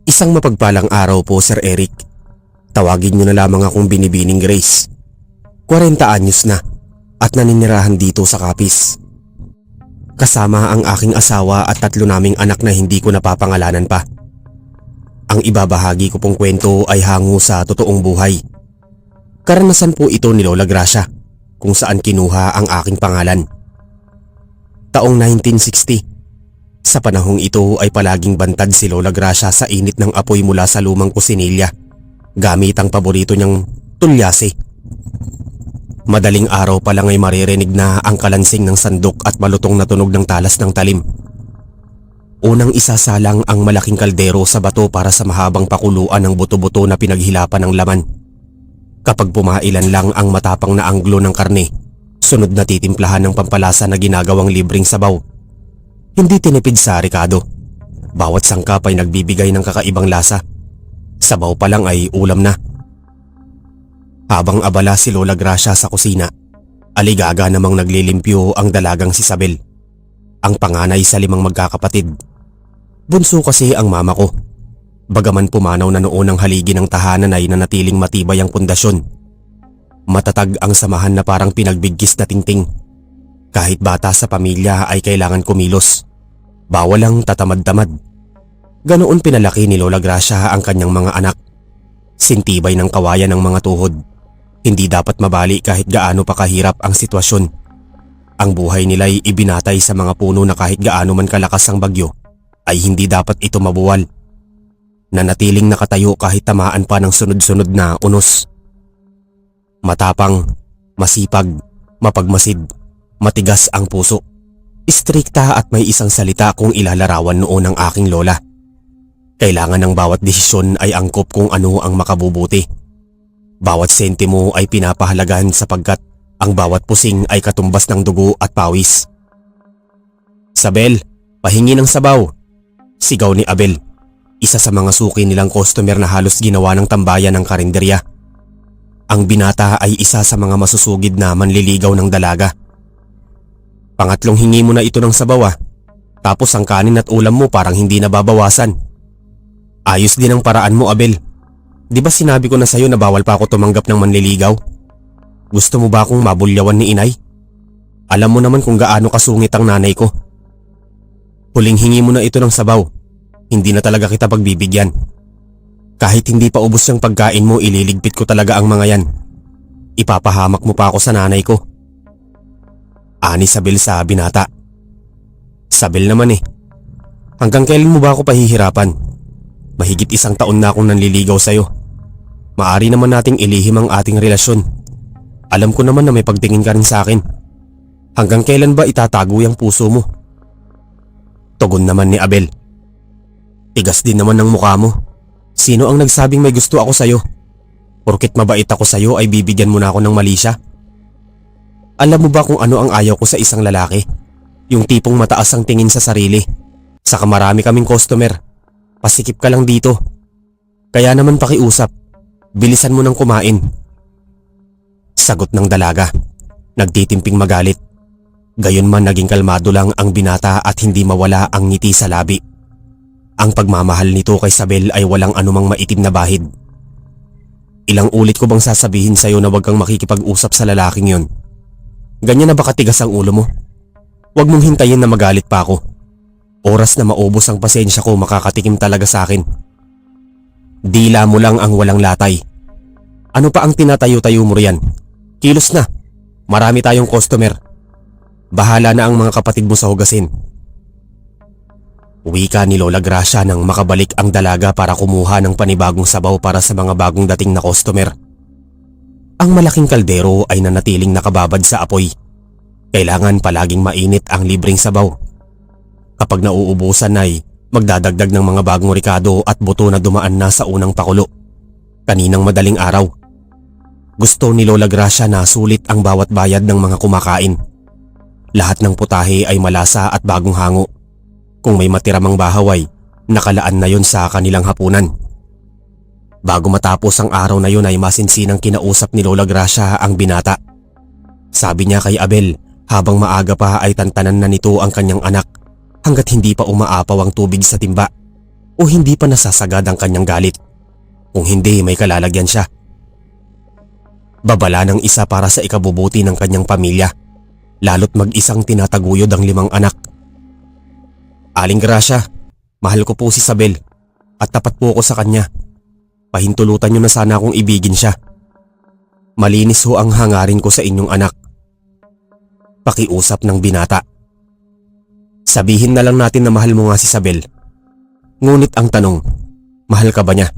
Isang mapagpalang araw po, Sir Eric. Tawagin niyo na lamang akong Binibining Grace. 40 anyos na at naninirahan dito sa Capiz. Kasama ang aking asawa at 3 naming anak na hindi ko napapangalanan pa. Ang ibabahagi ko pong kwento ay hango sa totoong buhay. Karanasan po ito ni Lola Gracia kung saan kinuha ang aking pangalan. Taong 1960. Sa panahong ito ay palaging bantad si Lola Gracia sa init ng apoy mula sa lumang kusinilya gamit ang paborito niyang tulyase. Madaling araw pa lang ay maririnig na ang kalansing ng sandok at malutong na tunog ng talas ng talim. Unang isasalang ang malaking kaldero sa bato para sa mahabang pakuluan ng buto-buto na pinaghilapan ng laman. Kapag pumailan lang ang matapang na anglo ng karne, sunod na titimplahan ng pampalasa na ginagawang libreng sabaw. Hindi tinipid sa rekado. Bawat sangkap ay nagbibigay ng kakaibang lasa. Sabaw pa lang ay ulam na. Habang abala si Lola Gracia sa kusina, aligaga namang naglilimpyo ang dalagang si Isabel. Ang panganay sa 5 magkakapatid. Bunso kasi ang mama ko. Bagaman pumanaw na noon ang haligi ng tahanan ay nanatiling matibay ang pundasyon. Matatag ang samahan na parang pinagbigkis na tingting. Kahit bata sa pamilya ay kailangan kumilos. Bawal ang tatamad-tamad. Ganoon pinalaki ni Lola Gracia ang kanyang mga anak. Sintibay ng kawayan ng mga tuhod. Hindi dapat mabali kahit gaano pa kahirap ang sitwasyon. Ang buhay nila'y ibinatay sa mga puno na kahit gaano man kalakas ang bagyo, ay hindi dapat ito mabuwal. Nanatiling nakatayo kahit tamaan pa ng sunod-sunod na unos. Matapang, masipag, mapagmasid, matigas ang puso. Istrikta at may isang salita kung ilalarawan noon ng aking lola. Kailangan ng bawat desisyon ay angkop kung ano ang makabubuti. Bawat sentimo ay pinapahalagahan sapagkat ang bawat pusing ay katumbas ng dugo at pawis. "Sabel, pahingi ng sabaw," sigaw ni Abel, isa sa mga suki nilang customer na halos ginawa ng tambayan ng karinderya. Ang binata ay isa sa mga masusugid na manliligaw ng dalaga. "Pangatlong hingi mo na ito ng sabaw tapos ang kanin at ulam mo parang hindi nababawasan. Ayos din ang paraan mo, Abel. Di ba sinabi ko na sa'yo na bawal pa ako tumanggap ng manliligaw? Gusto mo ba akong mabulyawan ni inay? Alam mo naman kung gaano kasungit ang nanay ko. Huling hingi mo na ito ng sabaw. Hindi na talaga kita pagbibigyan. Kahit hindi pa ubos yung pagkain mo, ililigpit ko talaga ang mga yan. Ipapahamak mo pa ako sa nanay ko." Ani Sabel sa binata. "Sabel naman hanggang kailan mo ba ako pahihirapan? Mahigit 1 taon na akong nanliligaw sa'yo. Maari naman nating ilihim ang ating relasyon. Alam ko naman na may pagtingin ka rin sa akin. Hanggang kailan ba itatago yung puso mo?" Tugon naman ni Abel. "Tigas din naman ng mukha mo. Sino ang nagsabing may gusto ako sa'yo? Porket mabait ako sa'yo ay bibigyan mo na ako ng mali siya? Alam mo ba kung ano ang ayaw ko sa isang lalaki? Yung tipong mataas ang tingin sa sarili. Saka marami kaming customer. Pasikip ka lang dito. Kaya naman pakiusap. Bilisan mo nang kumain." Sagot ng dalaga. Nagtitimping magalit. Gayunman naging kalmado lang ang binata at hindi mawala ang ngiti sa labi. Ang pagmamahal nito kay Sabel ay walang anumang maitim na bahid. "Ilang ulit ko bang sasabihin sa'yo na huwag kang makikipag-usap sa lalaking yon? Ganyan na ba katigas ang ulo mo? Huwag mong hintayin na magalit pa ako. Oras na maubos ang pasensya ko, makakatikim talaga sa akin. Dila mo lang ang walang latay. Ano pa ang tinatayo-tayo mo riyan? Kilos na. Marami tayong customer. Bahala na ang mga kapatid mo sa hugasin." Wika ni Lola Gracia nang makabalik ang dalaga para kumuha ng panibagong sabaw para sa mga bagong dating na customer. Ang malaking kaldero ay nanatiling nakababad sa apoy. Kailangan palaging mainit ang libreng sabaw. Kapag nauubusan ay magdadagdag ng mga bagong rikado at buto na dumaan na sa unang pakulo. Kaninang madaling araw. Gusto ni Lola Gracia na sulit ang bawat bayad ng mga kumakain. Lahat ng putahe ay malasa at bagong hango. Kung may matiramang bahaway, nakalaan na yon sa kanilang hapunan. Bago matapos ang araw na yun ay masinsinang kinausap ni Lola Gracia ang binata. Sabi niya kay Abel habang maaga pa ay tantanan na nito ang kanyang anak hanggat hindi pa umaapaw ang tubig sa timba o hindi pa nasasagad ang kanyang galit. Kung hindi, may kalalagyan siya. Babala ng isa para sa ikabubuti ng kanyang pamilya, lalo't mag-isang tinataguyod ang 5 anak. Aling Gracia, mahal ko po si Isabel at tapat po ako sa kanya. Pahintulutan niyo na sana akong ibigin siya. Malinis ho ang hangarin ko sa inyong anak. Pakiusap ng binata. Sabihin na lang natin na mahal mo nga si Isabel. Ngunit ang tanong, mahal ka ba niya?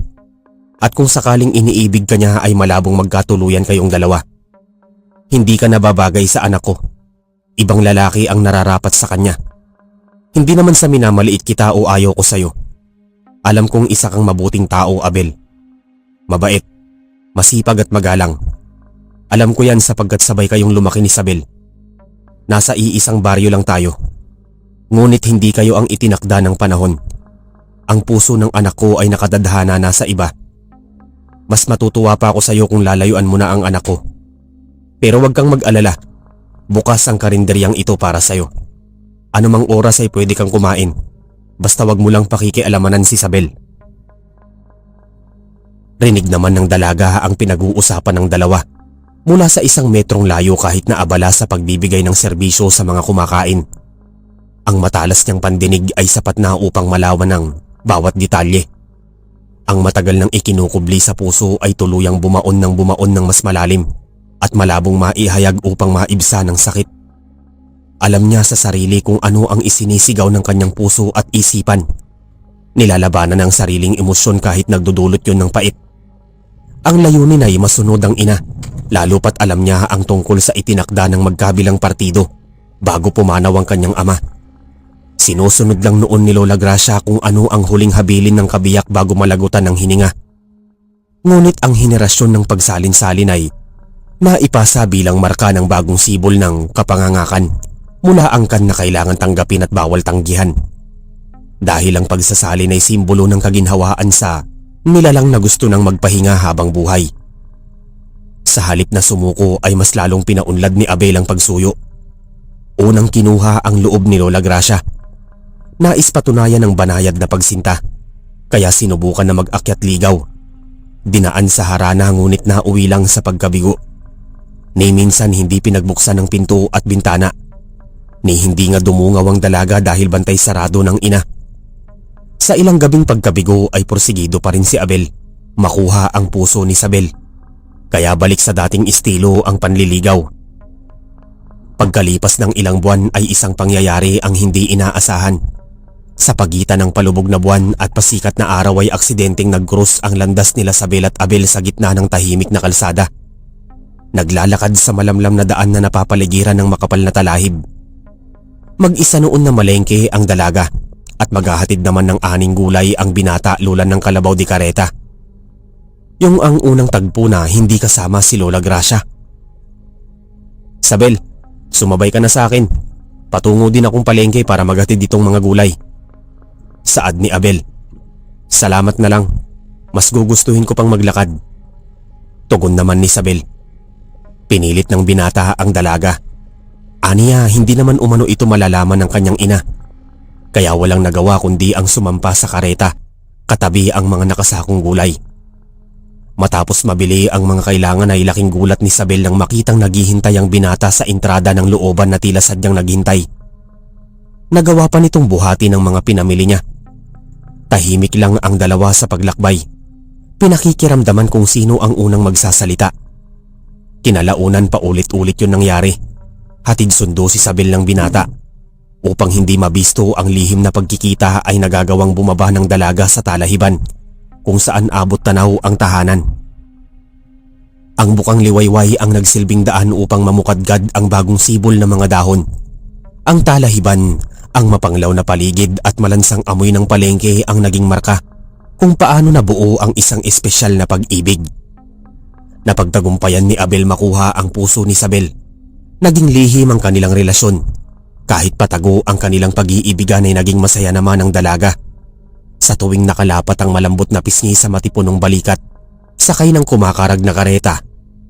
At kung sakaling iniibig ka niya ay malabong magkatuluyan kayong dalawa. Hindi ka nababagay sa anak ko. Ibang lalaki ang nararapat sa kanya. Hindi naman sa minamaliit kita o ayaw ko sa'yo. Alam kong isa kang mabuting tao, Abel. Mabait, masipag at magalang. Alam ko yan sapagkat sabay kayong lumaki ni Isabel. Nasa iisang baryo lang tayo. Ngunit hindi kayo ang itinakda ng panahon. Ang puso ng anak ko ay nakadadhana na sa iba. Mas matutuwa pa ako sa iyo kung lalayuan mo na ang anak ko. Pero huwag kang mag-alala. Bukas ang karinderyang ito para sa iyo. Anumang oras ay pwede kang kumain. Basta wag mo lang pakikialamanan si Isabel. Rinig naman ng dalaga ang pinag-uusapan ng dalawa mula sa 1 metrong layo kahit na abala sa pagbibigay ng serbisyo sa mga kumakain. Ang matalas niyang pandinig ay sapat na upang malawan ng bawat detalye. Ang matagal nang ikinukubli sa puso ay tuluyang bumaon ng mas malalim at malabong maihayag upang maibsa ng sakit. Alam niya sa sarili kung ano ang isinisigaw ng kanyang puso at isipan. Nilalabanan ang sariling emosyon kahit nagdudulot yun ng pait. Ang layunin ay masunod ang ina, lalo pat alam niya ang tungkol sa itinakda ng magkabilang partido bago pumanaw ang kanyang ama. Sinusunod lang noon ni Lola Gracia kung ano ang huling habilin ng kabiyak bago malagutan ng hininga. Ngunit ang henerasyon ng pagsalin-salin ay naipasa bilang marka ng bagong sibol ng kapangangakan mula angkan na kailangan tanggapin at bawal tanggihan. Dahil ang pagsasalin ay simbolo ng kaginhawaan sa nilalang na gusto ng magpahinga habang buhay. Sa halip na sumuko ay mas lalong pinaunlad ni Abel ang pagsuyo. Unang kinuha ang loob ni Lola Gracia. Nais patunayan ng banayad na pagsinta, kaya sinubukan na mag-akyat ligaw. Dinaan sa harana ngunit nauwi lang sa pagkabigo. Ni minsan hindi pinagbuksan ng pinto at bintana. Ni hindi nga dumungaw ang dalaga dahil bantay sarado ng ina. Sa ilang gabing pagkabigo ay porsigido pa rin si Abel makuha ang puso ni Isabel. Kaya balik sa dating estilo ang panliligaw. Pagkalipas ng ilang buwan ay isang pangyayari ang hindi inaasahan. Sa pagitan ng palubog na buwan at pasikat na araw ay aksidenteng nag-cross ang landas nila Isabel at Abel sa gitna ng tahimik na kalsada. Naglalakad sa malamlam na daan na napapaligiran ng makapal na talahib. Mag-isa noon na malengke ang dalaga at maghahatid naman ng 6 gulay ang binata lulan ng Kalabaw de Carreta. Yung ang unang tagpo na hindi kasama si Lola Gracia. Isabel, sumabay ka na sa akin. Patungo din akong palengke para maghatid itong mga gulay. Saad ni Abel. Salamat na lang. Mas gugustuhin ko pang maglakad. Tugon naman ni Isabel. Pinilit ng binata ang dalaga. Aniya, hindi naman umano ito malalaman ng kanyang ina. Kaya walang nagawa kundi ang sumampa sa kareta, katabi ang mga nakasakong gulay. Matapos mabili ang mga kailangan ay laking gulat ni Isabel nang makitang naghihintay ang binata sa entrada ng looban na tila sadyang naghintay. Nagawa pa nitong buhati ng mga pinamili niya. Tahimik lang ang dalawa sa paglakbay. Pinakikiramdaman kung sino ang unang magsasalita. Kinalaunan pa ulit-ulit yun nangyari. Hatid sundo si Isabel ng binata. Upang hindi mabisto ang lihim na pagkikita ay nagagawang bumaba ng dalaga sa talahiban kung saan abot tanaw ang tahanan. Ang bukang liwayway ang nagsilbing daan upang mamukadgad ang bagong sibol ng mga dahon. Ang talahiban, ang mapanglaw na paligid at malansang amoy ng palengke ang naging marka kung paano nabuo ang isang espesyal na pag-ibig. Napagtagumpayan ni Abel makuha ang puso ni Isabel. Naging lihim ang kanilang relasyon. Kahit patago ang kanilang pag-iibigan ay naging masaya naman ang dalaga. Sa tuwing nakalapat ang malambot na pisngi sa matipunong balikat, sakay ng kumakarag na kareta,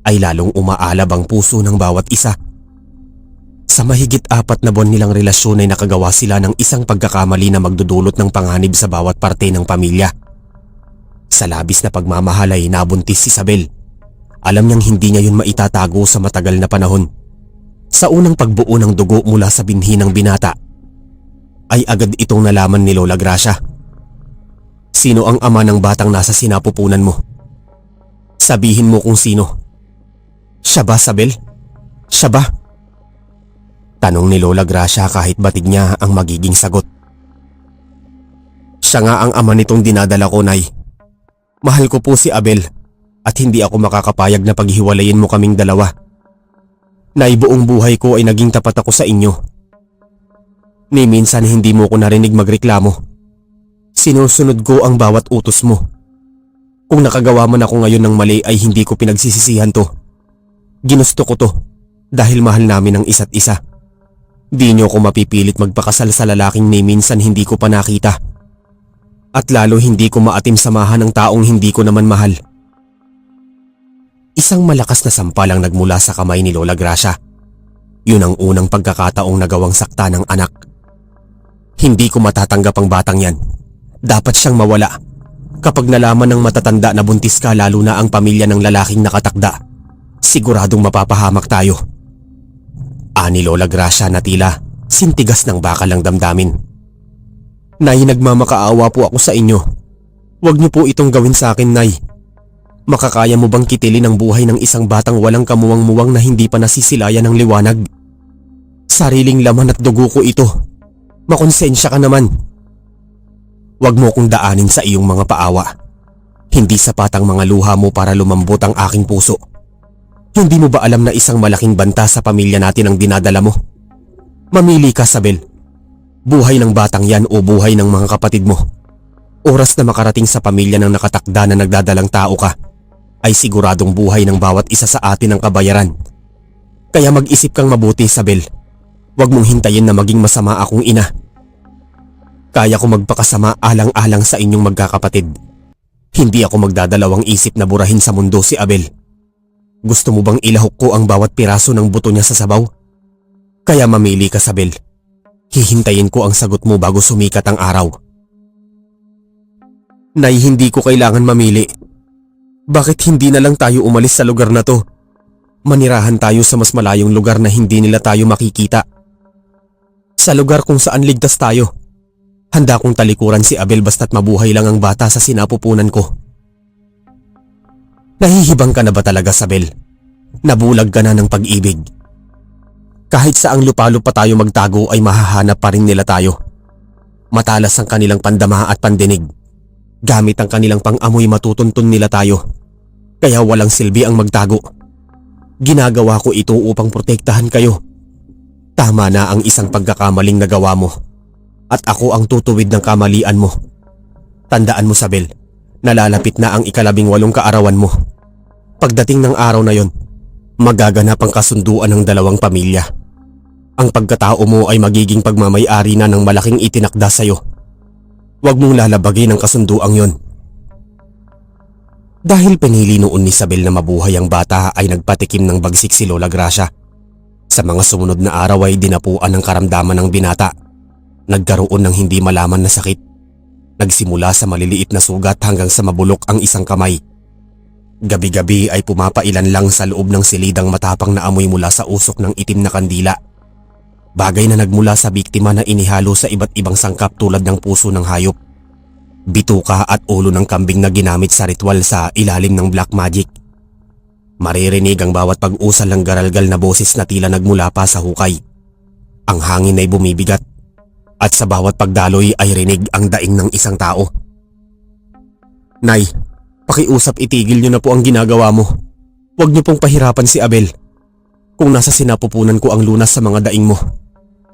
ay lalong umaalab ang puso ng bawat isa. Sa mahigit 4 na buwan nilang relasyon ay nakagawa sila ng isang pagkakamali na magdudulot ng panganib sa bawat parte ng pamilya. Sa labis na pagmamahal ay nabuntis si Isabel. Alam niyang hindi niya yun maitatago sa matagal na panahon. Sa unang pagbuo ng dugo mula sa binhi ng binata, ay agad itong nalaman ni Lola Gracia. Sino ang ama ng batang nasa sinapupunan mo? Sabihin mo kung sino. Siya ba, Isabel? Siya ba? Tanong ni Lola Gracia kahit batig niya ang magiging sagot. Siya nga ang ama nitong dinadala ko, Nay. Mahal ko po si Abel at hindi ako makakapayag na paghiwalayin mo kaming dalawa. Nay, buong buhay ko ay naging tapat ako sa inyo. Ni minsan hindi mo ko narinig magreklamo. Sinusunod ko ang bawat utos mo. Kung nakagawa man ako ngayon ng mali ay hindi ko pinagsisisihan to. Ginusto ko to dahil mahal namin ang isa't isa. Di niyo ko mapipilit magpakasal sa lalaking ni minsan hindi ko pa nakita. At lalo hindi ko maatim samahan ng taong hindi ko naman mahal. Isang malakas na sampal ang nagmula sa kamay ni Lola Gracia. Yun ang unang pagkakataong nagawang sakta ng anak. Hindi ko matatanggap ang batang yan. Dapat siyang mawala. Kapag nalaman ng matatanda na buntis ka, lalo na ang pamilya ng lalaking nakatakda, siguradong mapapahamak tayo. Ani Lola Gracia na tila sintigas ng bakal ang damdamin. Nay, nagmamakaawa po ako sa inyo. Huwag niyo po itong gawin sa akin, Nay. Makakaya mo bang kitilin ang buhay ng isang batang walang kamuwang-muwang na hindi pa nasisilayan ng liwanag? Sariling laman at dugo ko ito. Makonsensya ka naman. Huwag mo kong daanin sa iyong mga paawa. Hindi sapat ang mga luha mo para lumambot ang aking puso. Hindi mo ba alam na isang malaking banta sa pamilya natin ang dinadala mo? Mamili ka, Isabel. Buhay ng batang yan o buhay ng mga kapatid mo. Oras na makarating sa pamilya ng nakatakda na nagdadalang tao ka, ay siguradong buhay ng bawat isa sa atin ang kabayaran. Kaya mag-isip kang mabuti, Isabel. Huwag mong hintayin na maging masama akong ina. Kaya ko magpakasama alang-alang sa inyong magkakapatid. Hindi ako magdadalawang isip na burahin sa mundo si Abel. Gusto mo bang ilahok ko ang bawat piraso ng buto niya sa sabaw? Kaya mamili ka, Isabel. Hihintayin ko ang sagot mo bago sumikat ang araw. Nay, hindi ko kailangan mamili. Bakit hindi na lang tayo umalis sa lugar na to? Manirahan tayo sa mas malayong lugar na hindi nila tayo makikita. Sa lugar kung saan ligtas tayo. Handa kong talikuran si Abel basta't mabuhay lang ang bata sa sinapupunan ko. Nahihibang ka na ba talaga, Isabel? Nabulag ka na ng pag-ibig. Kahit saang lupalo pa tayo magtago ay mahahanap pa rin nila tayo. Matalas ang kanilang pandama at pandinig. Gamit ang kanilang pang-amoy matutuntun nila tayo. Kaya walang silbi ang magtago. Ginagawa ko ito upang protektahan kayo. Tama na ang isang pagkakamaling nagawa mo. At ako ang tutuwid ng kamalian mo. Tandaan mo, Isabel, nalalapit na ang 18 kaarawan mo. Pagdating ng araw na yon, magaganap ang kasunduan ng dalawang pamilya. Ang pagkatao mo ay magiging pagmamay-ari na ng malaking itinakda sa'yo. Huwag mong lalabagin ang kasunduang yon. Dahil pinili noon ni Isabel na mabuhay ang bata ay nagpatikim ng bagsik si Lola Gracia. Sa mga sumunod na araw ay dinapuan ng karamdaman ng binata. Nagkaroon ng hindi malaman na sakit. Nagsimula sa maliliit na sugat hanggang sa mabulok ang isang kamay. Gabi-gabi ay pumapailan lang sa loob ng silidang matapang na amoy mula sa usok ng itim na kandila. Bagay na nagmula sa biktima na inihalo sa iba't ibang sangkap tulad ng puso ng hayop, bituka at ulo ng kambing na ginamit sa ritual sa ilalim ng black magic. Maririnig ang bawat pag-usal ng garalgal na boses na tila nagmula pa sa hukay. Ang hangin ay bumibigat at sa bawat pagdaloy ay rinig ang daing ng isang tao. Nay, pakiusap itigil niyo na po ang ginagawa mo. Huwag niyo pong pahirapan si Abel. Kung nasa sinapupunan ko ang lunas sa mga daing mo,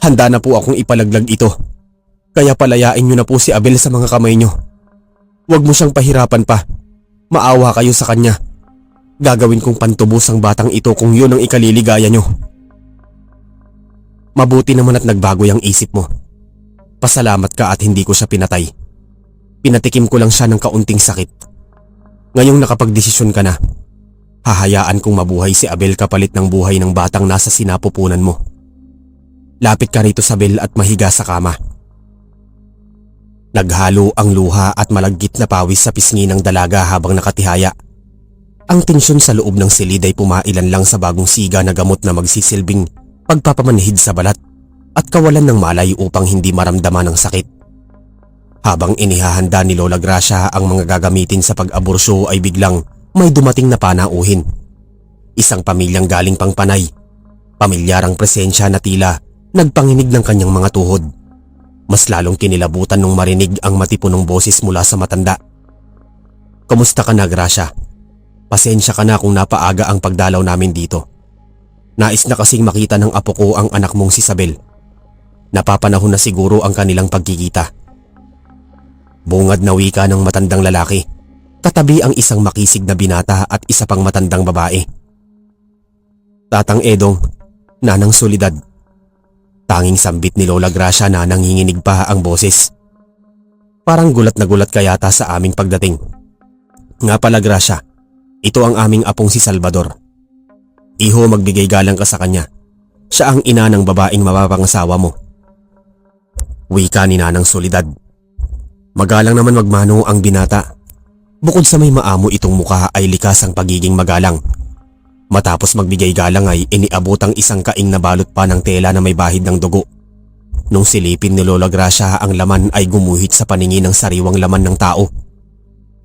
handa na po akong ipalaglag ito. Kaya palayain niyo na po si Abel sa mga kamay niyo. Huwag mo siyang pahirapan pa. Maawa kayo sa kanya. Gagawin kong pantubos ang batang ito kung yun ang ikaliligaya niyo. Mabuti naman at nagbago yung isip mo. Pasalamat ka at hindi ko siya pinatay. Pinatikim ko lang siya ng kaunting sakit. Ngayong nakapagdesisyon ka na, hahayaan kong mabuhay si Abel kapalit ng buhay ng batang nasa sinapupunan mo. Lapit ka rito, Isabel, at mahiga sa kama. Naghalo ang luha at malagkit na pawis sa pisngi ng dalaga habang nakatihaya. Ang tensyon sa loob ng silid ay pumailan lang sa bagong siga na gamot na magsisilbing pagpapamanhid sa balat at kawalan ng malay upang hindi maramdaman ang sakit. Habang inihahanda ni Lola Gracia ang mga gagamitin sa pag-aborso ay biglang may dumating na panauhin. Isang pamilyang galing pang Panay. Pamilyarang presensya na tila nagpanginig ng kanyang mga tuhod. Mas lalong kinilabutan nung marinig ang matipunong boses mula sa matanda. "Kamusta ka na, Gracia? Pasensya ka na kung napaaga ang pagdalaw namin dito. Nais na kasing makita ng apo ko ang anak mong si Isabel. Napapanahon na siguro ang kanilang pagkikita." Bungad na wika ng matandang lalaki. Katabi ang isang makisig na binata at isa pang matandang babae. "Tatang Edong, Nanang Soledad." Tanging sambit ni Lola Gracia na nanginginig pa ang boses. Parang gulat na gulat ka yata sa aming pagdating. "Nga pala, Gracia, ito ang aming apong si Salvador. Iho, magbigay galang ka sa kanya. Siya ang ina ng babaeng mapapangasawa mo." Wika ni Nanang Soledad. Magalang naman magmano ang binata. Bukod sa may maamo itong mukha ay likas ang pagiging magalang. Matapos magbigay galang ay iniabot ang isang kaing na balot pa ng tela na may bahid ng dugo. Nung silipin ni Lola Gracia ang laman ay gumuhit sa paningin ng sariwang laman ng tao.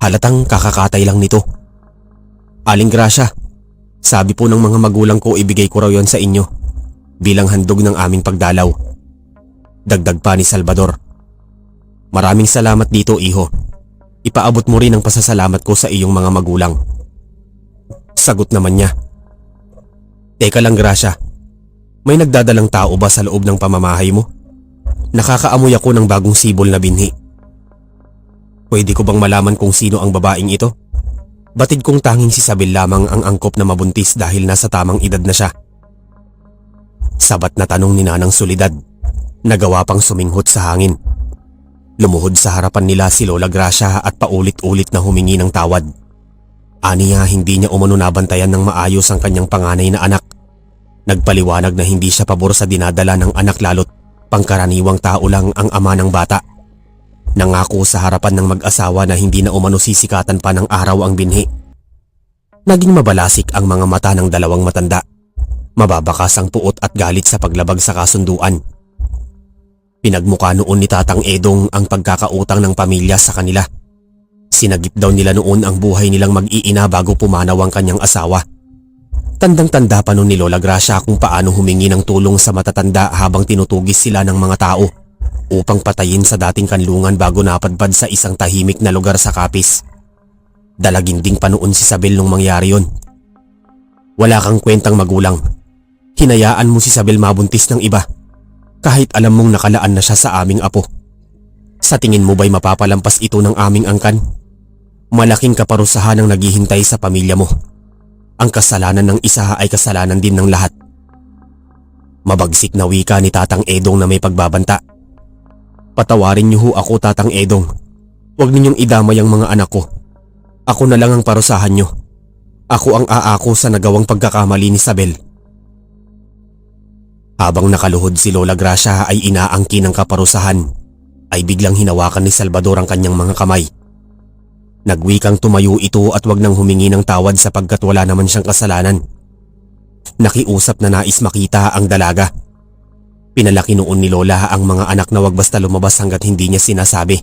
Halatang kakakatay lang nito. "Aling Gracia, sabi po ng mga magulang ko ibigay ko raw yon sa inyo bilang handog ng aming pagdalaw." Dagdag pa ni Salvador. "Maraming salamat dito, iho. Ipaabot mo rin ang pasasalamat ko sa iyong mga magulang." Sagot naman niya. "Teka lang, Gracia. May nagdadalang tao ba sa loob ng pamamahay mo? Nakakaamoy ako ng bagong sibol na binhi. Pwede ko bang malaman kung sino ang babaeng ito? Batid kong tanging si Isabel lamang ang angkop na mabuntis dahil nasa tamang edad na siya." Sabat na tanong ni Nanang Soledad. Nagawa pang suminghot sa hangin. Lumuhod sa harapan nila si Lola Gracia at paulit-ulit na humingi ng tawad. Aniya hindi niya umano nabantayan ng maayos ang kanyang panganay na anak. Nagpaliwanag na hindi siya pabor sa dinadala ng anak lalo't pangkaraniwang tao lang ang ama ng bata. Nangako sa harapan ng mag-asawa na hindi na umano sisikatan pa ng araw ang binhi. Naging mabalasik ang mga mata ng dalawang matanda. Mababakas ang puot at galit sa paglabag sa kasunduan. Pinagmukha noon ni Tatang Edong ang pagkakautang ng pamilya sa kanila. Sinagip daw nila noon ang buhay nilang mag-iina bago pumanaw ang kanyang asawa. Tandang-tanda pa noon ni Lola Gracia kung paano humingi ng tulong sa matatanda habang tinutugis sila ng mga tao upang patayin sa dating kanlungan bago napadpad sa isang tahimik na lugar sa Capiz. Dalaginding pa noon si Isabel nung mangyari yon. "Wala kang kwentang magulang. Hinayaan mo si Isabel mabuntis ng iba kahit alam mong nakalaan na siya sa aming apo. Sa tingin mo ba'y mapapalampas ito ng aming angkan? Malaking kaparusahan ang naghihintay sa pamilya mo. Ang kasalanan ng isa ay kasalanan din ng lahat." Mabagsik na wika ni Tatang Edong na may pagbabanta. "Patawarin niyo ho ako, Tatang Edong. Huwag ninyong idamay ang mga anak ko. Ako na lang ang parusahan niyo. Ako ang aako sa nagawang pagkakamali ni Isabel." Habang nakaluhod si Lola Gracia ay inaangkin ng kaparusahan, ay biglang hinawakan ni Salvador ang kanyang mga kamay. Nagwikang tumayo ito at wag nang humingi ng tawad sapagkat wala naman siyang kasalanan. Nakiusap na nais makita ang dalaga. Pinalaki noon ni Lola ang mga anak na wag basta lumabas hanggat hindi niya sinasabi.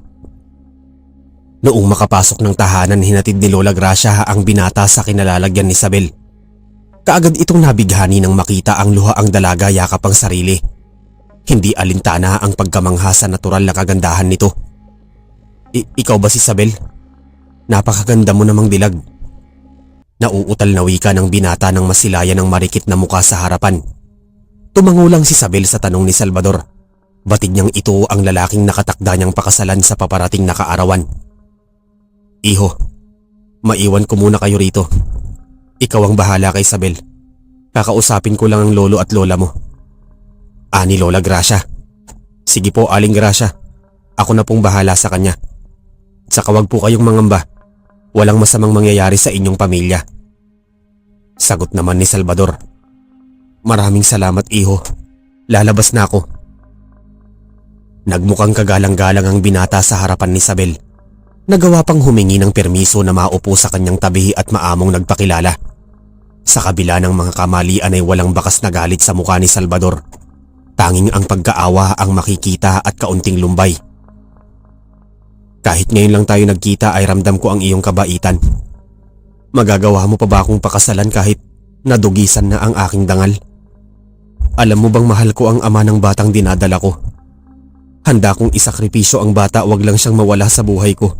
Noong makapasok ng tahanan, hinatid ni Lola Gracia ang binata sa kinalalagyan ni Isabel. Kaagad itong nabighani nang makita ang luhaang dalaga yakap ang sarili. Hindi alintana ang pagkamangha sa natural na kagandahan nito. Ikaw ba si Isabel? Napakaganda mo namang dilag." Nauutal na wika ng binata nang masilaya ng marikit na muka sa harapan. Tumangulang si Isabel sa tanong ni Salvador. Batid niyang ito ang lalaking nakatakda niyang pakasalan sa paparating na kaarawan. "Iho, maiwan ko muna kayo rito. Ikaw ang bahala kay Isabel. Kakausapin ko lang ang lolo at lola mo." Ani Lola Gracia. "Sige po, Aling Gracia. Ako na pong bahala sa kanya. Saka wag po kayong mangamba. Walang masamang mangyayari sa inyong pamilya." Sagot naman ni Salvador. "Maraming salamat, iho. Lalabas na ako. Nagmukhang kagalang-galang ang binata sa harapan ni Isabel. Nagawa pang humingi ng permiso na maupo sa kanyang tabi at maamong nagpakilala. Sa kabila ng mga kamalian ay walang bakas na galit sa mukha ni Salvador. Tanging ang pagkaawa ang makikita at kaunting lumbay. Kahit ngayon lang tayo nagkita ay ramdam ko ang iyong kabaitan. Magagawa mo pa ba akong pakasalan kahit nadugisan na ang aking dangal? Alam mo bang mahal ko ang ama ng batang dinadala ko? Handa kong isakripisyo ang bata, wag lang siyang mawala sa buhay ko.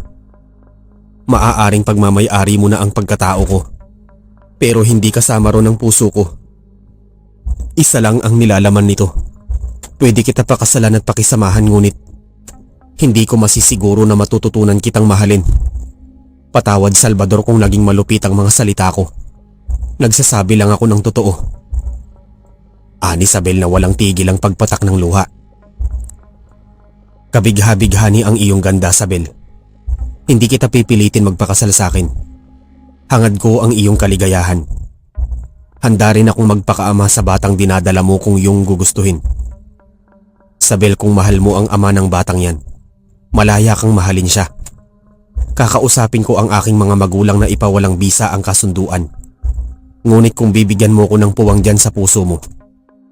Maaaring pagmamay-ari mo na ang pagkatao ko, pero hindi kasama ron ang puso ko. Isa lang ang nilalaman nito. Pwede kita pakasalan at pakisamahan, ngunit hindi ko masisiguro na matututunan kitang mahalin. Patawad, Salvador, kung naging malupit ang mga salita ko. Nagsasabi lang ako ng totoo. Ani Isabel na walang tigil ang pagpatak ng luha. Kabigha-bighani ang iyong ganda, Isabel. Hindi kita pipilitin magpakasal sa akin. Hangad ko ang iyong kaligayahan. Handa rin akong magpakaama sa batang dinadala mo kung iyong gugustuhin. Isabel, kung mahal mo ang ama ng batang yan, malaya kang mahalin siya. Kakausapin ko ang aking mga magulang na ipawalang bisa ang kasunduan. Ngunit kung bibigyan mo ko ng puwang dyan sa puso mo,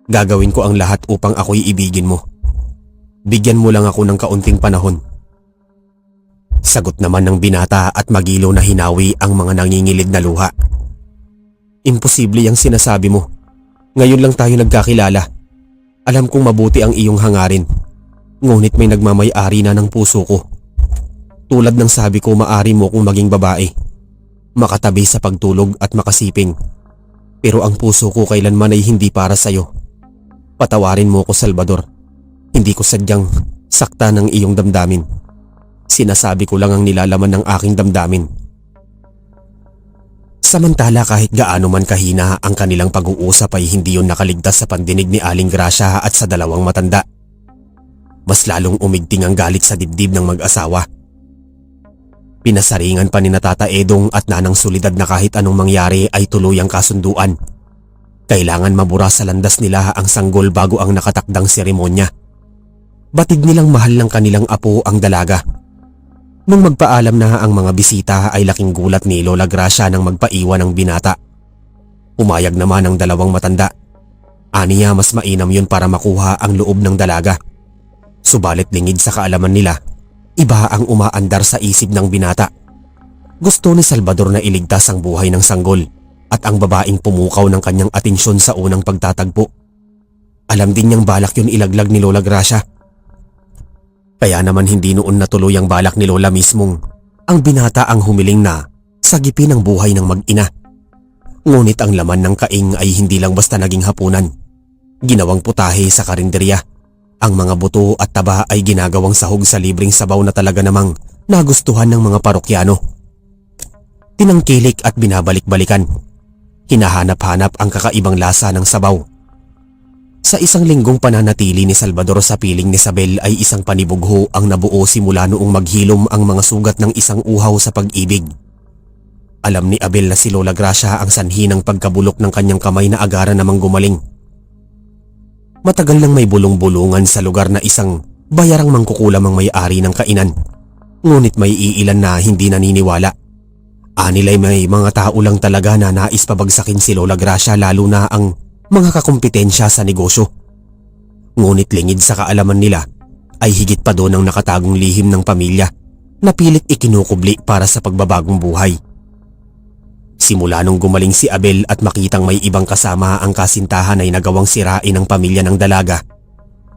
gagawin ko ang lahat upang ako'y ibigin mo. Bigyan mo lang ako ng kaunting panahon. Sagot naman ng binata at magilo na hinawi ang mga nangingilid na luha. Imposible ang sinasabi mo. Ngayon lang tayo nagkakilala. Alam kong mabuti ang iyong hangarin. Ngunit may nagmamay-ari na ng puso ko. Tulad ng sabi ko, maari mo kong maging babae, makatabi sa pagtulog at makasiping. Pero ang puso ko kailanman ay hindi para sa'yo. Patawarin mo ko, Salvador. Hindi ko sadyang sakta ng iyong damdamin. Sinasabi ko lang ang nilalaman ng aking damdamin. Samantala, kahit gaano man kahina ang kanilang pag-uusap ay hindi yun nakaligtas sa pandinig ni Aling Gracia at sa dalawang matanda. Mas lalong umigting ang galit sa dibdib ng mag-asawa. Pinasaringan pa ni Tata Edong at Nanang Soledad na kahit anong mangyari ay tuluyang kasunduan. Kailangan mabura sa landas nila ang sanggol bago ang nakatakdang seremonya. Batid nilang mahal ng kanilang apo ang dalaga. Nung magpaalam na ang mga bisita ay laking gulat ni Lola Gracia nang magpaiwan ng binata. Umayag naman ang dalawang matanda. Aniya mas mainam yun para makuha ang loob ng dalaga. Subalit lingid sa kaalaman nila, iba ang umaandar sa isip ng binata. Gusto ni Salvador na iligtas ang buhay ng sanggol at ang babaeng pumukaw ng kanyang atensyon sa unang pagtatagpo. Alam din niyang balak yun ilaglag ni Lola Gracia. Kaya naman hindi noon natuloy ang balak ni Lola mismong ang binata ang humiling na sagipin ang buhay ng mag-ina. Ngunit ang laman ng kaing ay hindi lang basta naging hapunan. Ginawang putahe sa karinderya. Ang mga buto at taba ay ginagawang sahog sa libreng sabaw na talaga namang nagustuhan ng mga parokyano. Tinangkilik at binabalik-balikan. Hinahanap-hanap ang kakaibang lasa ng sabaw. Sa isang linggong pananatili ni Salvador sa piling ni Isabel ay isang panibugho ang nabuo simula noong maghilom ang mga sugat ng isang uhaw sa pag-ibig. Alam ni Abel na si Lola Gracia ang sanhi ng pagkabulok ng kanyang kamay na agara namang gumaling. Matagal nang may bulong-bulungan sa lugar na isang bayarang mangkukulam ang may-ari ng kainan. Ngunit may iilan na hindi naniniwala. Anilay may mga tao lang talaga na nais pabagsakin si Lola Gracia, lalo na ang mga kakumpetensya sa negosyo. Ngunit lingid sa kaalaman nila ay higit pa doon ang nakatagong lihim ng pamilya na pilit ikinukubli para sa pagbabagong buhay. Simula nung gumaling si Abel at makitang may ibang kasama ang kasintahan ay nagawang sirain ang pamilya ng dalaga.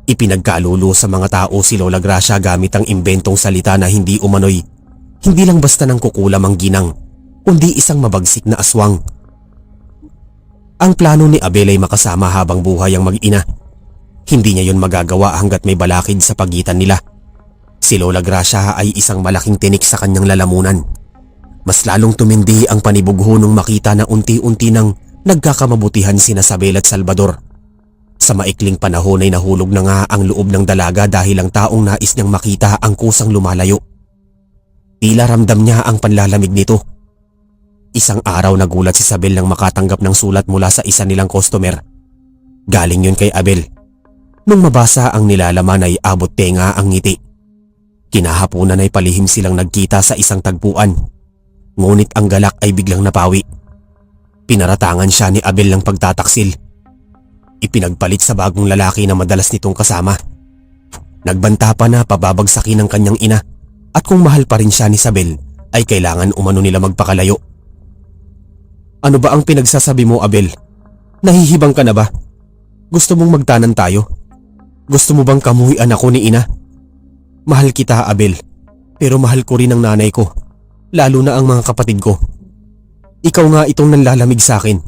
Ipinagkalulo sa mga tao si Lola Gracia gamit ang imbentong salita na hindi umano'y hindi lang basta nang kukulam ang ginang, kundi isang mabagsik na aswang. Ang plano ni Abel ay makasama habang buhay ang mag-ina. Hindi niya yun magagawa hanggat may balakid sa pagitan nila. Si Lola Gracia ay isang malaking tinik sa kanyang lalamunan. Mas lalong tumindi ang panibugho nung makita na unti-unti nang nagkakamabutihan sina Isabel at Salvador. Sa maikling panahon ay nahulog na nga ang loob ng dalaga dahil ang taong nais niyang makita ang kusang lumalayo. Tila ramdam niya ang panlalamig nito. Isang araw nagulat si Isabel nang makatanggap ng sulat mula sa isa nilang customer. Galing yun kay Abel. Nung mabasa ang nilalaman ay abot tenga ang ngiti. Kinahaponan ay palihim silang nagkita sa isang tagpuan. Ngunit ang galak ay biglang napawi. Pinaratangan siya ni Abel ng pagtataksil. Ipinagpalit sa bagong lalaki na madalas nitong kasama. Nagbanta pa na pababagsakin ng kanyang ina at kung mahal pa rin siya ni Isabel ay kailangan umano nila magpakalayo. Ano ba ang pinagsasabi mo, Abel? Nahihibang ka na ba? Gusto mong magtanan tayo? Gusto mo bang kamuhian ako ni ina? Mahal kita, Abel, pero mahal ko rin ang nanay ko, lalo na ang mga kapatid ko. Ikaw nga itong nanlalamig sa akin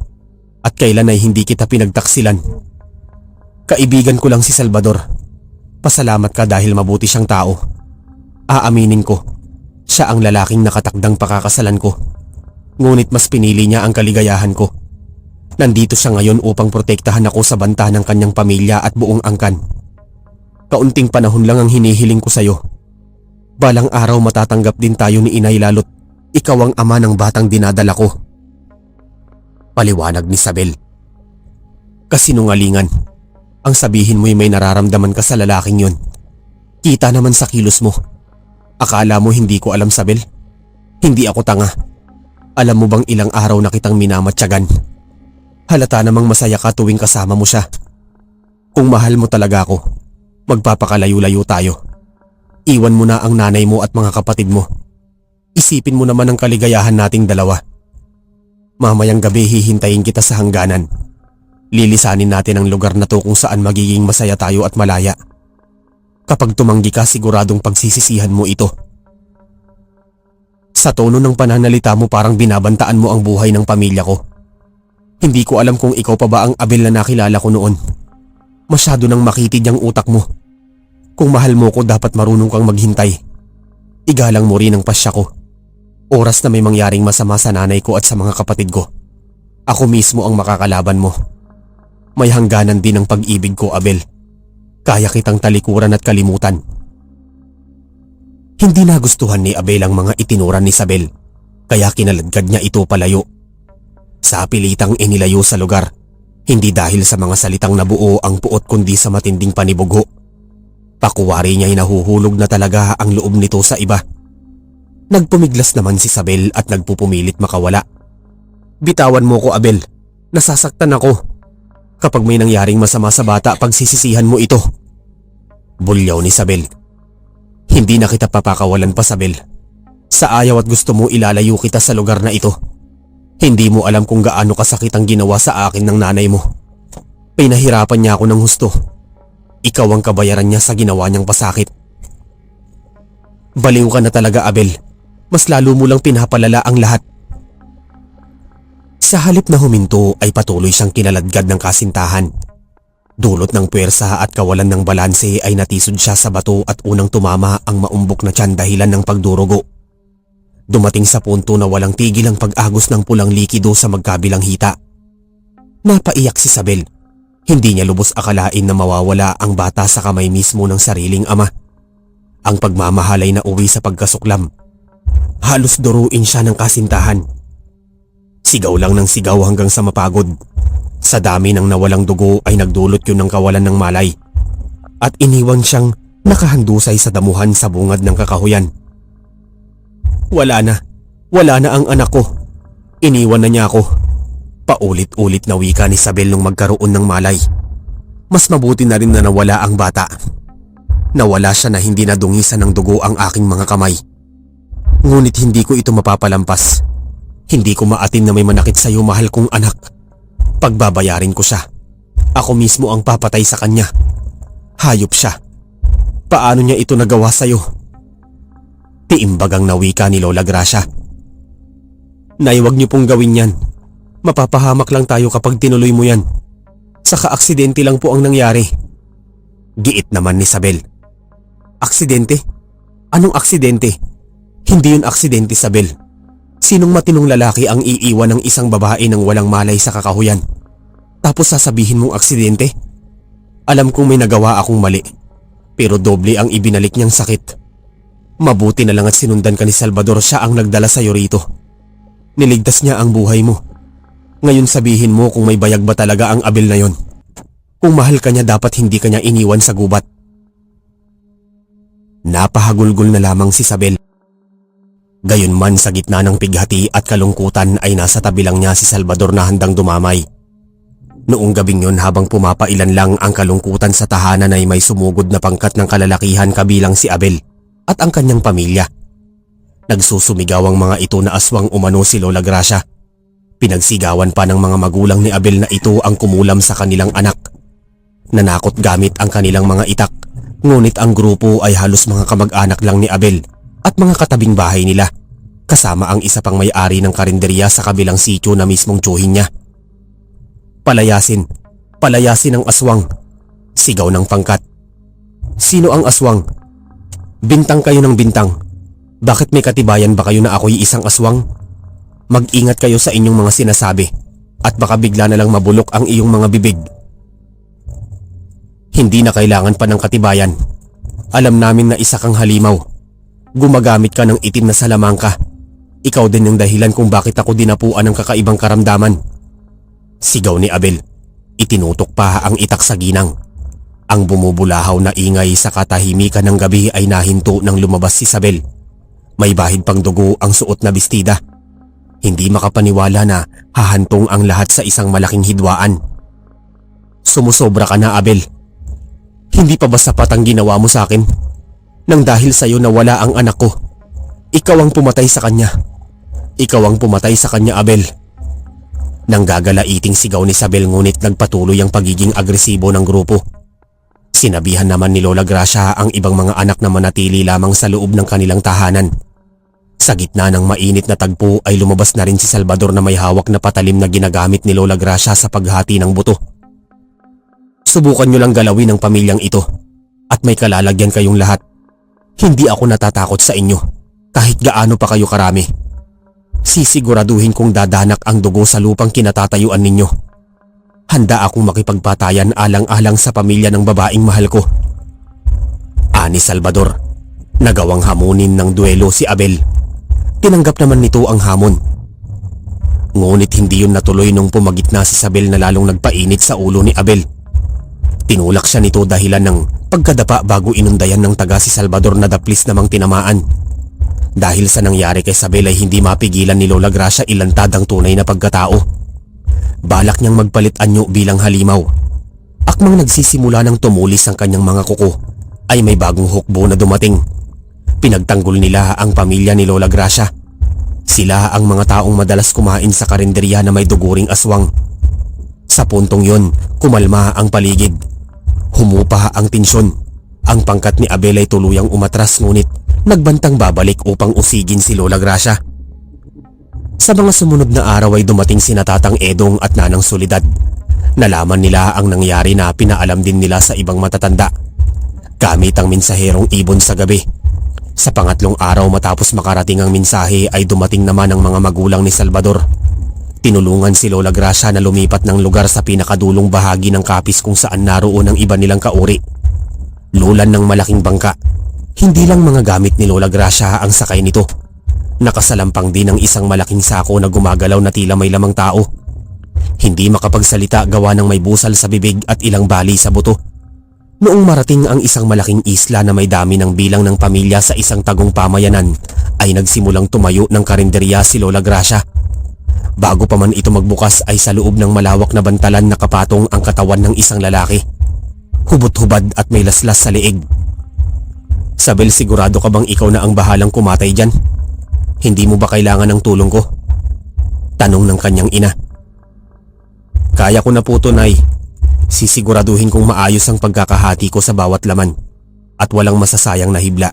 at kailan ay hindi kita pinagtaksilan. Kaibigan ko lang si Salvador. Pasalamat ka dahil mabuti siyang tao. Aaminin ko, siya ang lalaking nakatakdang pakakasalan ko. Ngunit mas pinili niya ang kaligayahan ko. Nandito siya ngayon upang protektahan ako sa banta ng kanyang pamilya at buong angkan. Kaunting panahon lang ang hinihiling ko sa'yo. Balang araw matatanggap din tayo ni inay lalo't ikaw ang ama ng batang dinadala ko. Paliwanag ni Isabel. Kasinungalingan. Ang sabihin mo'y may nararamdaman ka sa lalaking yun. Kita naman sa kilos mo. Akala mo hindi ko alam, Isabel? Hindi ako tanga. Alam mo bang ilang araw na kitang minamatyagan? Halata namang masaya ka tuwing kasama mo siya. Kung mahal mo talaga ako, magpapakalayo-layo tayo. Iwan mo na ang nanay mo at mga kapatid mo. Isipin mo naman ang kaligayahan nating dalawa. Mamayang gabi hihintayin kita sa hangganan. Lilisanin natin ang lugar na to kung saan magiging masaya tayo at malaya. Kapag tumanggi ka, siguradong pagsisisihan mo ito. Sa tono ng pananalita mo parang binabantaan mo ang buhay ng pamilya ko. Hindi ko alam kung ikaw pa ba ang Abel na nakilala ko noon. Masyado nang makitid ang utak mo. Kung mahal mo ko, dapat marunong kang maghintay. Igalang mo rin ang pasya ko. Oras na may mangyaring masama sa nanay ko at sa mga kapatid ko, ako mismo ang makakalaban mo. May hangganan din ang pag-ibig ko, Abel. Kaya kitang talikuran at kalimutan. Hindi nagustuhan ni Abel ang mga itinuran ni Isabel, kaya kinaladkad niya ito palayo. Sa pilitang inilayo sa lugar, hindi dahil sa mga salitang nabuo ang puot kundi sa matinding panibugho. Pakuwari niya'y nahuhulog na talaga ang loob nito sa iba. Nagpumiglas naman si Isabel at nagpupumilit makawala. Bitawan mo ko, Abel. Nasasaktan ako. Kapag may nangyaring masama sa bata, pagsisisihan mo ito. Bulyaw ni Isabel. Hindi na kita papakawalan pa, Isabel. Sa ayaw at gusto mo ilalayo kita sa lugar na ito. Hindi mo alam kung gaano kasakit ang ginawa sa akin ng nanay mo. Pinahirapan niya ako ng husto. Ikaw ang kabayaran niya sa ginawa niyang pasakit. Baliw ka na talaga, Abel. Mas lalo mo lang pinapalala ang lahat. Sa halip na huminto ay patuloy siyang kinaladkad ng kasintahan. Dulot ng puwersa at kawalan ng balanse ay natisod siya sa bato at unang tumama ang maumbok na tiyan dahilan ng pagdurugo. Dumating sa punto na walang tigil ang pag-agos ng pulang likido sa magkabilang hita. Napaiyak si Isabel. Hindi niya lubos akalain na mawawala ang bata sa kamay mismo ng sariling ama. Ang pagmamahal ay nauwi sa pagkasuklam. Halos duruin siya ng kasintahan. Sigaw lang ng sigaw hanggang sa mapagod. Sa dami ng nawalang dugo ay nagdulot yun ng kawalan ng malay. At iniwan siyang nakahandusay sa damuhan sa bungad ng kakahuyan. Wala na ang anak ko. Iniwan na niya ako. Paulit-ulit na wika ni Isabel nung magkaroon ng malay. Mas mabuti na rin na nawala ang bata. Nawala siya na hindi nadungisan ng dugo ang aking mga kamay. Ngunit hindi ko ito mapapalampas. Hindi ko maatin na may manakit sa iyo, mahal kong anak. Pagbabayarin ko siya. Ako mismo ang papatay sa kanya. Hayop siya. Paano niya ito nagawa sa iyo? Tiimbagang nawika ni Lola Gracia. Nay, wag niyo pong gawin yan. Mapapahamak lang tayo kapag tinuloy mo yan. Saka aksidente lang po ang nangyari. Giit naman ni Isabel. Aksidente? Anong aksidente? Hindi yun aksidente, Isabel. Sinong matinong lalaki ang iiwan ng isang babae nang walang malay sa kakahuyan? Tapos sasabihin mong aksidente? Alam kong may nagawa akong mali, pero doble ang ibinalik niyang sakit. Mabuti na lang at sinundan ka ni Salvador, siya ang nagdala sa'yo rito. Niligtas niya ang buhay mo. Ngayon sabihin mo kung may bayag ba talaga ang Abel na yon. Kung mahal ka niya dapat hindi ka niya iniwan sa gubat. Napahagulgol na lamang si Isabel. Gayunman sa gitna ng pighati at kalungkutan ay nasa tabi lang niya si Salvador na handang dumamay. Noong gabing yun habang pumapailan lang ang kalungkutan sa tahanan ay may sumugod na pangkat ng kalalakihan kabilang si Abel at ang kanyang pamilya. Nagsusumigaw ang mga ito na aswang umano si Lola Gracia. Pinagsigawan pa ng mga magulang ni Abel na ito ang kumulam sa kanilang anak. Nanakot gamit ang kanilang mga itak, ngunit ang grupo ay halos mga kamag-anak lang ni Abel at mga katabing bahay nila, kasama ang isa pang may-ari ng karinderya sa kabilang sityo na mismong tiyuhin niya. Palayasin! Palayasin ang aswang! Sigaw ng pangkat. Sino ang aswang? Bintang kayo ng bintang. Bakit may katibayan ba kayo na ako'y isang aswang? Mag-ingat kayo sa inyong mga sinasabi at baka bigla na lang mabulok ang iyong mga bibig. Hindi na kailangan pa ng katibayan. Alam namin na isa kang halimaw. Gumagamit ka ng itim na salamangka. Ikaw din ang dahilan kung bakit ako dinapuan ng kakaibang karamdaman. Sigaw ni Abel. Itinutok pa ang itak sa ginang. Ang bumubulahaw na ingay sa katahimikan ng gabi ay nahinto nang lumabas si Isabel. May bahid pang dugo ang suot na bestida. Hindi makapaniwala na hahantong ang lahat sa isang malaking hidwaan. Sumusobra ka na, Abel. Hindi pa ba sapat ang ginawa mo sa akin? Nang dahil sa'yo nawala ang anak ko. Ikaw ang pumatay sa kanya. Ikaw ang pumatay sa kanya, Abel. Nang gagalaiting sigaw ni Isabel ngunit nagpatuloy ang pagiging agresibo ng grupo. Sinabihan naman ni Lola Gracia ang ibang mga anak na manatili lamang sa loob ng kanilang tahanan. Sa gitna ng mainit na tagpo ay lumabas na rin si Salvador na may hawak na patalim na ginagamit ni Lola Gracia sa paghati ng buto. Subukan niyo lang galawin ang pamilyang ito at may kalalagyan kayong lahat. Hindi ako natatakot sa inyo kahit gaano pa kayo karami. Sisiguraduhin kong dadanak ang dugo sa lupang kinatatayuan ninyo. Handa akong makipagpatayan alang-alang sa pamilya ng babaeng mahal ko. Ani Salvador, nagawang hamunin ng duelo si Abel. Tinanggap naman nito ang hamon. Ngunit hindi yun natuloy nung pumagitna si Isabel na lalong nagpainit sa ulo ni Abel. Tinulak siya nito dahilan ng pagkadapa bago inundayan ng taga si Salvador na daplis namang tinamaan. Dahil sa nangyari kay Isabel ay hindi mapigilan ni Lola Gracia ilantad ang tunay na pagkatao. Balak niyang magpalit anyo bilang halimaw. Akmang nagsisimula ng tumulis ang kanyang mga kuko ay may bagong hukbo na dumating. Pinagtanggol nila ang pamilya ni Lola Gracia. Sila ang mga taong madalas kumain sa karinderya na may duguring aswang. Sa puntong yon, kumalma ang paligid. Humupa ang tensyon. Ang pangkat ni Abel ay tuluyang umatras ngunit nagbantang babalik upang usigin si Lola Gracia. Sa mga sumunod na araw ay dumating sina Tatang Edong at Nanang Soledad. Nalaman nila ang nangyari na pinaalam din nila sa ibang matatanda. Gamit ang mensaherong ibon sa gabi. Sa pangatlong araw matapos makarating ang mensahe ay dumating naman ang mga magulang ni Salvador. Tinulungan si Lola Gracia na lumipat ng lugar sa pinakadulong bahagi ng kapis kung saan naroon ang iba nilang kauri. Lulan ng malaking bangka. Hindi lang mga gamit ni Lola Gracia ang sakay nito. Nakasalampang din ang isang malaking sako na gumagalaw na tila may lamang tao. Hindi makapagsalita gawa ng may busal sa bibig at ilang bali sa buto. Noong marating ang isang malaking isla na may dami ng bilang ng pamilya sa isang tagong pamayanan, ay nagsimulang tumayo ng karinderya si Lola Gracia. Bago pa man ito magbukas ay sa loob ng malawak na bantalan nakapatong ang katawan ng isang lalaki. Hubot-hubad at may laslas sa leeg. Isabel, sigurado ka bang ikaw na ang bahalang kumatay dyan? Hindi mo ba kailangan ng tulong ko? Tanong ng kanyang ina. Kaya ko na po to, Nay. Sisiguraduhin kong maayos ang pagkakahati ko sa bawat laman at walang masasayang na hibla.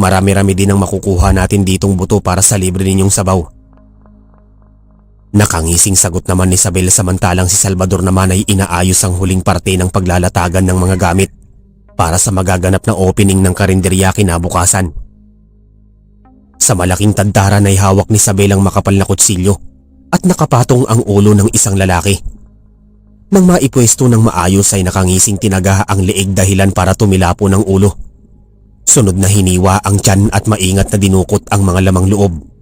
Marami-rami din ang makukuha natin ditong buto para sa libre ninyong sabaw. Nakangising sagot naman ni Isabel samantalang si Salvador naman ay inaayos ang huling parte ng paglalatagan ng mga gamit para sa magaganap na opening ng karinderya kinabukasan. Sa malaking tadtaran ay hawak ni Isabel ang makapal na kutsilyo at nakapatong ang ulo ng isang lalaki. Nang maipwesto ng maayos ay nakangising tinaga ang leeg dahilan para tumilapo ng ulo. Sunod na hiniwa ang tiyan at maingat na dinukot ang mga lamang loob.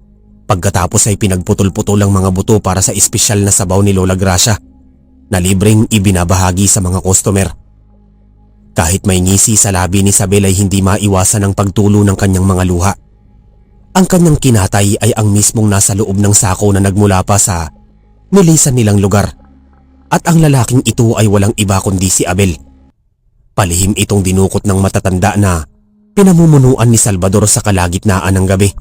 Pagkatapos ay pinagputol-putol ang mga buto para sa espesyal na sabaw ni Lola Gracia. na libreng ibinabahagi sa mga customer. Kahit may ngisi sa labi ni Isabel ay hindi maiwasan ang pagtulo ng kanyang mga luha. Ang kanyang kinatay ay ang mismong nasa loob ng sako na nagmula pa sa nilisan nilang lugar. At ang lalaking ito ay walang iba kundi si Abel. Palihim itong dinukot ng matatanda na pinamumunuan ni Salvador sa kalagitnaan ng gabi.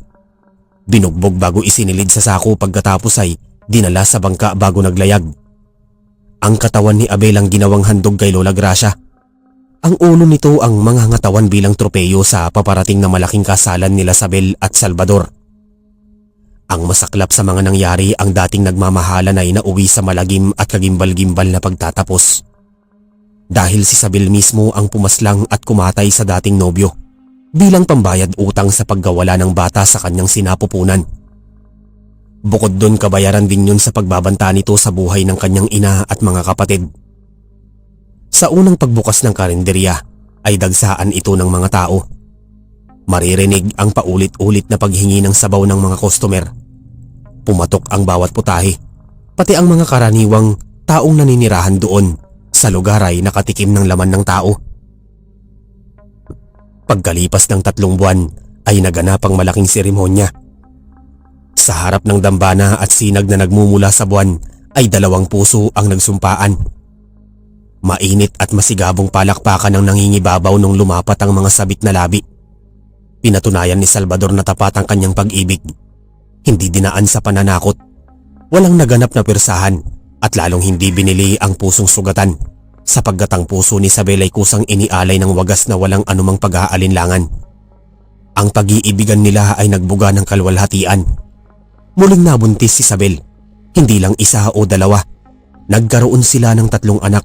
Binugbog bago isinilid sa sako, pagkatapos ay dinala sa bangka bago naglayag. Ang katawan ni Abel ang ginawang handog kay Lola Gracia. Ang ulo nito ang mga ngatawan bilang tropeyo sa paparating na malaking kasalan nila Isabel at Salvador. Ang masaklap sa mga nangyari, ang dating nagmamahalan ay nauwi sa malagim at kagimbal-gimbal na pagtatapos. Dahil si Isabel mismo ang pumaslang at kumatay sa dating nobyo bilang pambayad utang sa paggawala ng bata sa kanyang sinapupunan. Bukod doon, kabayaran din yun sa pagbabanta nito sa buhay ng kanyang ina at mga kapatid. Sa unang pagbukas ng karinderya ay dagsaan ito ng mga tao. Maririnig ang paulit-ulit na paghingi ng sabaw ng mga customer. Pumatok ang bawat putahe, pati ang mga karaniwang taong naninirahan doon sa lugar ay nakatikim ng laman ng tao. Pagkalipas ng 3 buwan ay naganap ang malaking seremonya. Sa harap ng dambana at sinag na nagmumula sa buwan ay 2 puso ang nagsumpaan. Mainit at masigabong palakpakan ang nangingibabaw nung lumapat ang mga sabik na labi. Pinatunayan ni Salvador na tapat ang kanyang pag-ibig. Hindi dinaan sa pananakot. Walang naganap na persahan at lalong hindi binili ang pusong sugatan, sapagkat ang puso ni Isabel ay kusang inialay ng wagas na walang anumang pag-aalinlangan. Ang pag-iibigan nila ay nagbuga ng kalwalhatian. Muling nabuntis si Isabel, hindi lang 1 o 2. Nagkaroon sila ng 3 anak.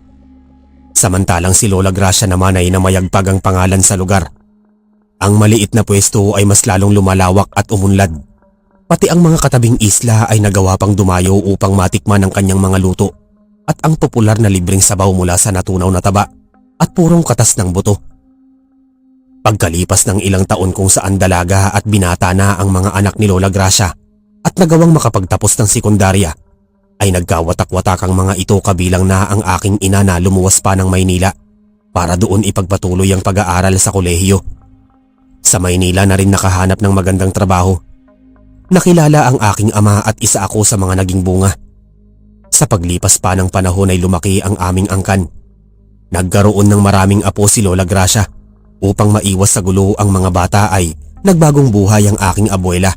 Samantalang si Lola Gracia naman ay namayagpag ang pangalan sa lugar. Ang maliit na pwesto ay mas lalong lumalawak at umunlad. Pati ang mga katabing isla ay nagawa pang dumayo upang matikman ang kanyang mga luto at ang popular na libreng sabaw mula sa natunaw na taba at purong katas ng buto. Pagkalipas ng ilang taon kung saan dalaga at binata na ang mga anak ni Lola Gracia at nagawang makapagtapos ng sekundarya, ay nagkawatak-watak ang mga ito, kabilang na ang aking ina na lumuwas pa ng Maynila para doon ipagpatuloy ang pag-aaral sa kolehiyo. Sa Maynila na rin nakahanap ng magandang trabaho. Nakilala ang aking ama at isa ako sa mga naging bunga. Sa paglipas pa ng panahon ay lumaki ang aming angkan. Nagkaroon ng maraming apo si Lola Gracia. Upang maiwas sa gulo ang mga bata ay nagbagong buhay ang aking abuela.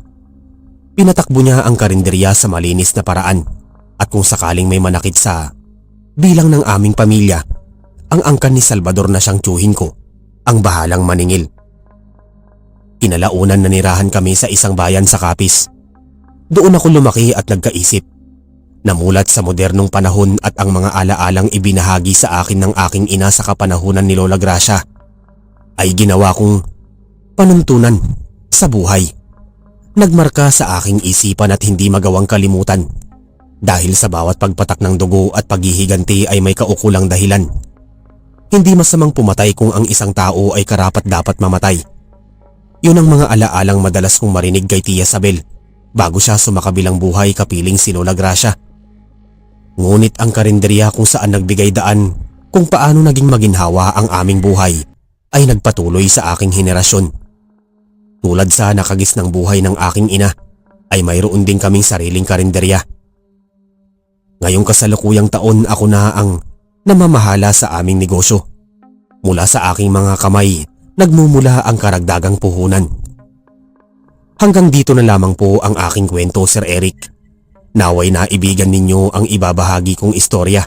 Pinatakbo niya ang karinderya sa malinis na paraan. At kung sakaling may manakit sa bilang ng aming pamilya, ang angkan ni Salvador na siyang tiyuhin ko ang bahalang maningil. Kinalaunan nanirahan kami sa isang bayan sa Capiz. Doon ako lumaki at nagkaisip. Namulat sa modernong panahon at ang mga alaalang ibinahagi sa akin ng aking ina sa kapanahunan ni Lola Gracia ay ginawa kong panuntunan sa buhay. Nagmarka sa aking isipan at hindi magawang kalimutan. Dahil sa bawat pagpatak ng dugo at paghihiganti ay may kaukulang dahilan. Hindi masamang pumatay kung ang isang tao ay karapat-dapat mamatay. Yun ang mga alaalang madalas kong marinig kay Tia Isabel bago siya sumakabilang buhay, kapiling si Lola Gracia. Ngunit ang karinderya kung saan nagbigay daan kung paano naging maginhawa ang aming buhay ay nagpatuloy sa aking henerasyon. Tulad sa nakagis ng buhay ng aking ina ay mayroon din kaming sariling karinderya. Ngayong kasalukuyang taon ako na ang namamahala sa aming negosyo. Mula sa aking mga kamay, nagmumula ang karagdagang puhunan. Hanggang dito na lamang po ang aking kwento, Sir Eric. Naway naibigan ninyo ang ibabahagi kong istorya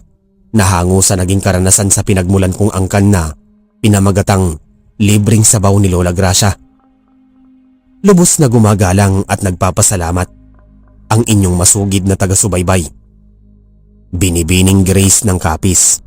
na hango sa naging karanasan sa pinagmulan kong angkan na pinamagatang libreng sabaw ni Lola Gracia. Lubos na gumagalang at nagpapasalamat ang inyong masugid na taga-subaybay, Binibining Grace ng Capiz.